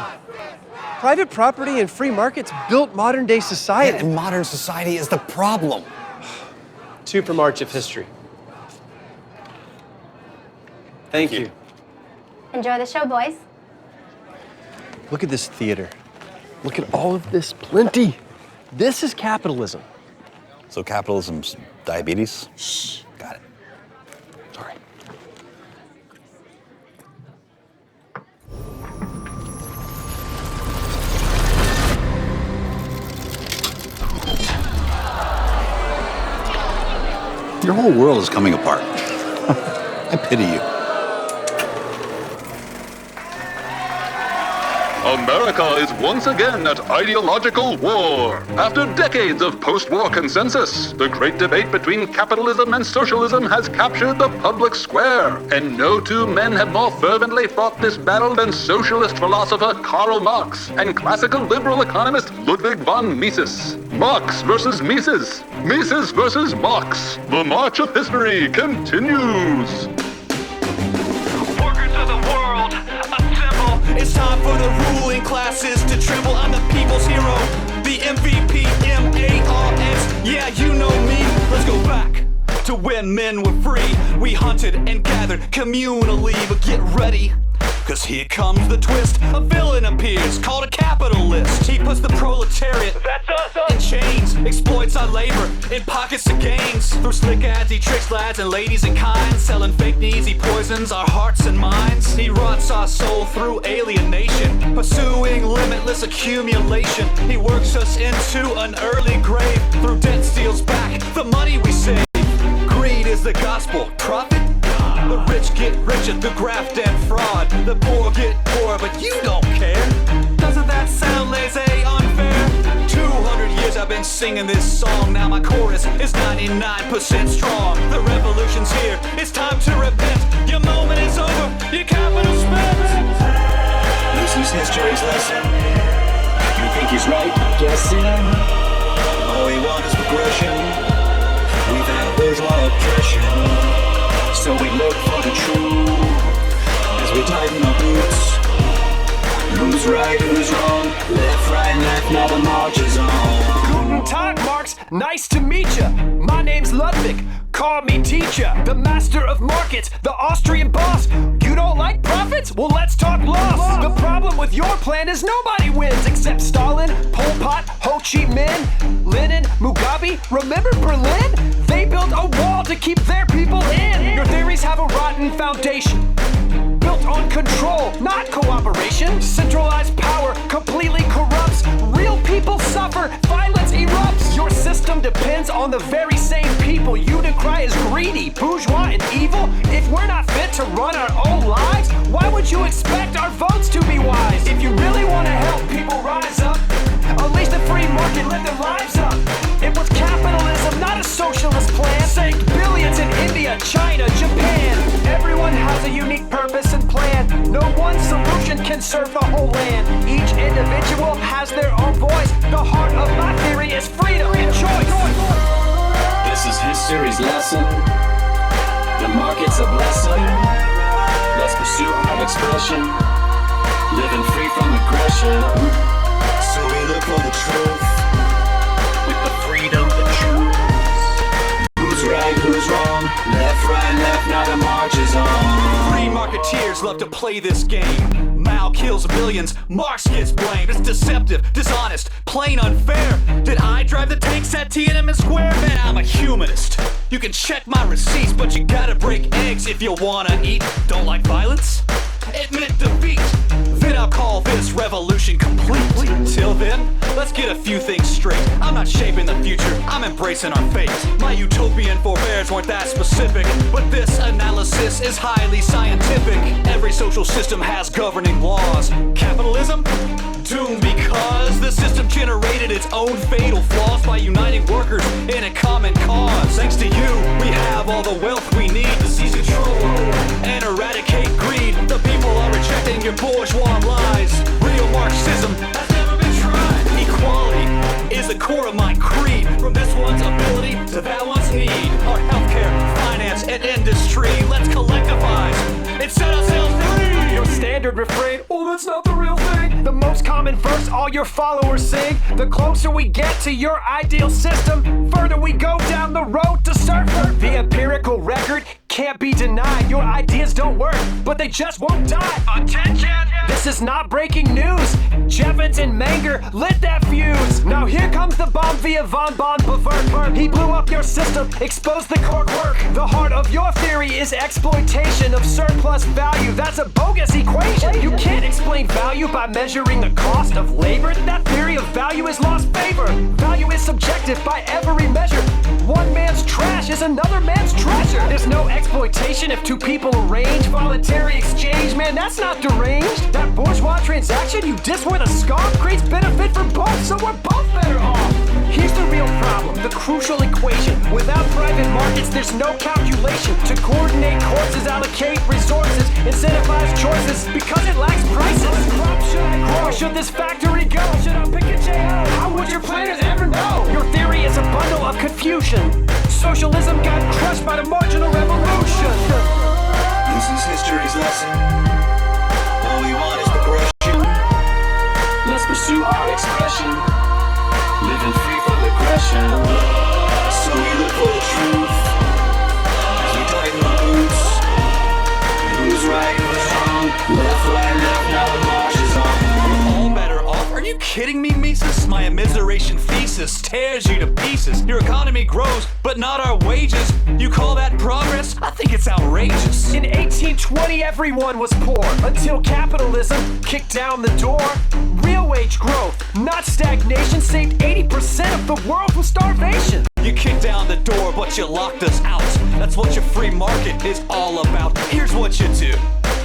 Private property and free markets built modern-day society. Yeah, and modern society is the problem. 2 from Arch of History. Thank you. Enjoy the show, boys. Look at this theater. Look at all of this plenty. This is capitalism. So capitalism's diabetes? Shh. Got it. Sorry. Your whole world is coming apart. I pity you. America is once again at ideological war. After decades of post-war consensus, the great debate between capitalism and socialism has captured the public square. And no two men have more fervently fought this battle than socialist philosopher Karl Marx and classical liberal economist Ludwig von Mises. Marx versus Mises. Mises versus Marx. The march of history continues. Workers of the world, assemble. It's time for the ruling classes to tremble. I'm the people's hero, the MVP, M-A-R-S. Yeah, you know me. Let's go back to when men were free. We hunted and gathered communally, but get ready, cause here comes the twist. A villain appears, called a capitalist. He puts the proletariat, that's us, in chains, exploits our labor in pockets of gains. Through slick ads, he tricks lads and ladies in kind. Selling fake needs, he poisons our hearts and minds. He rots our soul through alienation, pursuing limitless accumulation. He works us into an early grave. Through debt steals back the money we save. Greed is the gospel, profit? The rich get richer through graft and fraud. The poor get poorer, but you don't care. Doesn't that sound laissez unfair? 200 years I've been singing this song. Now my chorus is 99% strong. The revolution's here, it's time to repent. Your moment is over, your capital spent. This is history's lesson. You think he's right? Guessing. All we want is progression. We've had bourgeois oppression. So we look for the truth as we tighten our boots. Who's right, who's wrong? Left, right, left, now the march is on. Guten Tag, Marx. Nice to meet ya. My name's Ludwig. Call me teacher. The master of markets, the Austrian boss. You don't like profits? Well, let's talk loss. The problem with your plan is nobody wins except Stalin, Pol Pot, Ho Chi Minh, Lenin, Mugabe. Remember Berlin? They built a wall to keep their people in. Your theories have a rotten foundation, built on control, not cooperation. Centralized power completely corrupts. Real people suffer, violence erupts. Your system depends on the very same people you decry as greedy, bourgeois, and evil. If we're not fit to run our own lives, why would you expect our votes to be wise? If you really want to help people rise up, unleash the free market, let their lives up. It was capitalism, not a socialist plan. Saved billions in India, China, Japan. Everyone has a unique purpose and plan. No one solution can serve the whole land. Each individual has their own voice. The heart of my theory is freedom and choice. This is history's lesson. The market's a blessing. Let's pursue our expression, living free from aggression. So we look for the truth with the freedom to choose. Who's right, who's wrong? Left, right, left, now the march is on. Free marketeers love to play this game. Mao kills billions, Marx gets blamed. It's deceptive, dishonest, plain unfair. Did I drive the tanks at Tiananmen Square? Man, I'm a humanist. You can check my receipts, but you gotta break eggs if you wanna eat. Don't like violence? Admit defeat. Then I'll call this revolution complete. Till then, let's get a few things straight. I'm not shaping the future, I'm embracing our fate. My utopian forebears weren't that specific, but this analysis is highly scientific. Every social system has governing laws. Capitalism? Doomed because the system generated its own fatal flaws by uniting workers in a common cause. Thanks to you, we have all the wealth we need to seize control and eradicate greed. The people are rejecting your bourgeois lies. Real Marxism has never been tried. Equality is the core of my creed. From this one's ability to that one's need. Our healthcare, finance, and industry. Let's collectivize and set ourselves free. Your standard refrain, oh, that's not the real thing. The most common verse all your followers sing. The closer we get to your ideal system, further we go down the road to surfer. The empirical record can't be denied. Your ideas don't work, but they just won't die. Attention! This is not breaking news. Jevons and Menger lit that fuse. Now here comes the bomb via von Bevert. He blew up your system, exposed the core work. The heart of your theory is exploitation of surplus value. That's a bogus equation. You can't explain value by measuring the cost of labor. That theory of value has lost favor. Value is subjective by every measure. One man's trash is another man's treasure. There's no exploitation if two people arrange voluntary exchange. Man, that's not deranged. That bourgeois transaction you diss with a scarf creates benefit for both, so we're both better off. Here's the real problem, the crucial equation. Without private markets, there's no calculation to coordinate courses, allocate resources, incentivize choices because it lacks prices. What crop should I grow? Or should this factory go? Should I pick a JO? How would your planners ever know? Your theory is a bundle of confusion. Socialism got crushed by the marginal revolution. This is history's lesson. All we want is progression. kidding me, Mises? My immiseration thesis tears you to pieces. Your economy grows, but not our wages. You call that progress? I think it's outrageous. In 1820, everyone was poor until capitalism kicked down the door. Real wage growth, not stagnation, saved 80% of the world from starvation. You kicked down the door, but you locked us out. That's what your free market is all about. Here's what you do.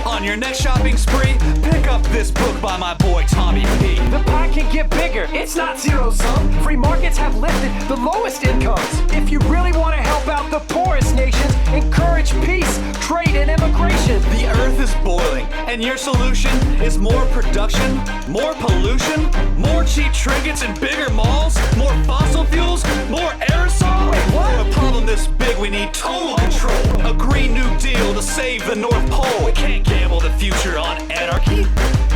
On your next shopping spree, pick up this book by my boy Tommy P. The pie can get bigger, it's not zero-sum. Free markets have lifted the lowest incomes. If you really want to help out the poorest nations, encourage peace, trade, and immigration. The earth is boiling, and your solution is more production, more pollution, more cheap trinkets and bigger malls, more fossil fuels, more aerosol. Wait, what? For a problem this big, we need total control. A Green New Deal to save the North Pole. We can't gamble the future on anarchy.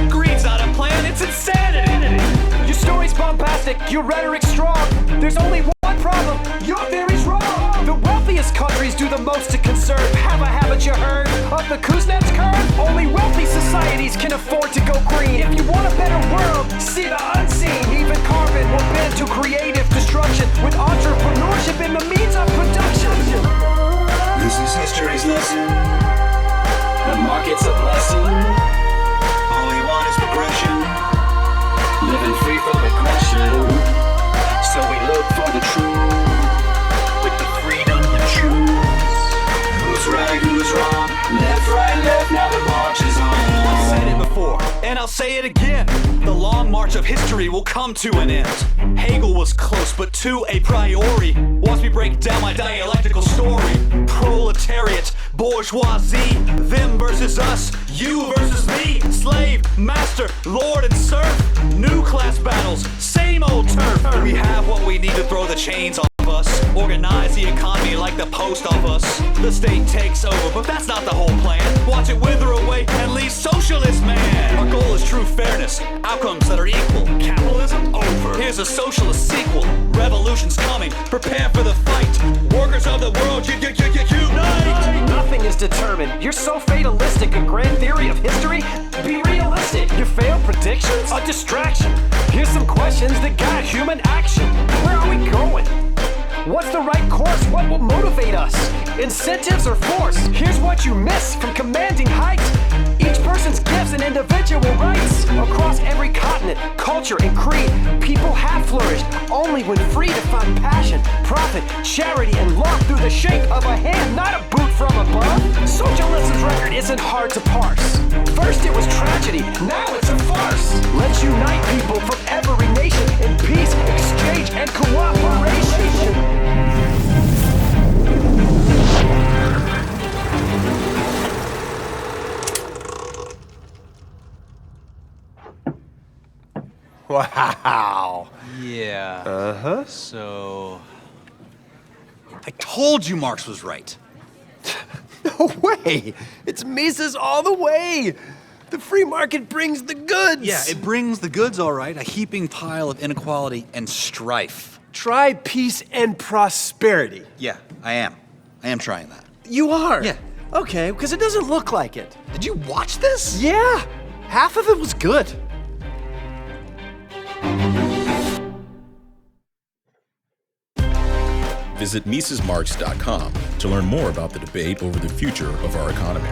Greed's not a plan, it's insanity. Your story's bombastic, your rhetoric's strong. There's only one problem, your theory's wrong. The wealthiest countries do the most to conserve. Haven't you heard of the Kuznets curve? Only wealthy societies can afford to go green. If you want a better world, see the unseen. Even carbon will bend to creative destruction with entrepreneurship in the means of production. This is history's lesson. The market's a blessing. All we want is progression. Living free from aggression. So we look for the truth. With the freedom to choose. Who's right, who's wrong? Left, right, left, now the march is on. I've said it before, and I'll say it again. The long march of history will come to an end. Hegel was close, but to a priori. Once we break down my dialectical story, proletariat, bourgeoisie, them versus us, you versus me, slave, master, lord and serf, new class battles, same old turf. We have what we need to throw the chains off us, organize the economy like the post office. The state takes over, but that's not the whole plan. Watch it wither away and leave socialist man. Our goal is true fairness, outcomes that are equal. Capitalism over. Here's a socialist sequel. Revolution's coming, prepare for the fight. Workers of the world, unite! Nothing is determined. You're so fatalistic. A grand theory of history? Be realistic. Your failed predictions? A distraction. Here's some questions that guide human action. Where are we going? What's the right course? What will motivate us? Incentives or force? Here's what you miss from commanding heights. Each person's gifts and individual rights. Across every continent, culture, and creed, people have flourished only when free to find passion, profit, charity, and love through the shake of a hand, not a boot from above. Socialism's record isn't hard to parse. First it was tragedy, now it's a farce. Let's unite people from every nation in peace, exchange, and cooperation. Wow. Yeah. Uh-huh. So... I told you Marx was right. No way! It's Mises all the way! The free market brings the goods! Yeah, it brings the goods, all right. A heaping pile of inequality and strife. Try peace and prosperity. Yeah, I am. I am trying that. You are? Yeah. Okay, because it doesn't look like it. Did you watch this? Yeah! Half of it was good. Visit MisesMarx.com to learn more about the debate over the future of our economy.